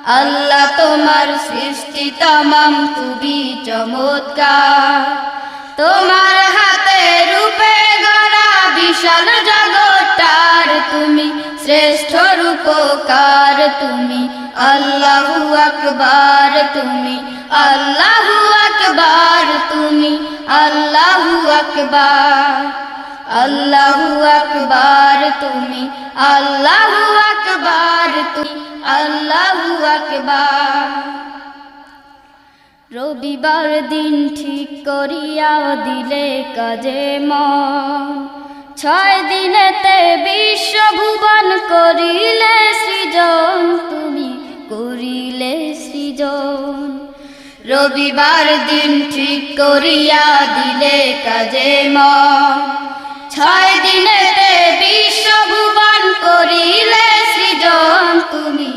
আল্লাহ তোমার সৃষ্টি তমাম খুবই চমৎকার, তোমার হাতে রূপে গড়া বিশাল জগৎটার তুমি শ্রেষ্ঠ রূপকার। তুমি আল্লাহু আকবার, তুমি আল্লাহু আকবার, তুমি আল্লাহু আকবার, আল্লাহু আকবার, তুমি আল্লাহু আকবার, তুমি আল্লাহু আকবার। রবিবার দিন ঠিক করিয়া দিলে কাজে মন, 6 দিনেতে বিশ্বভুবন করিলে সৃজন, তুমি করিলে সৃজন। রবিবার দিন ঠিক করিয়া দিলে কাজে মন, 6 দিনেতে বিশ্বভুবন করিলে সৃজন, তুমি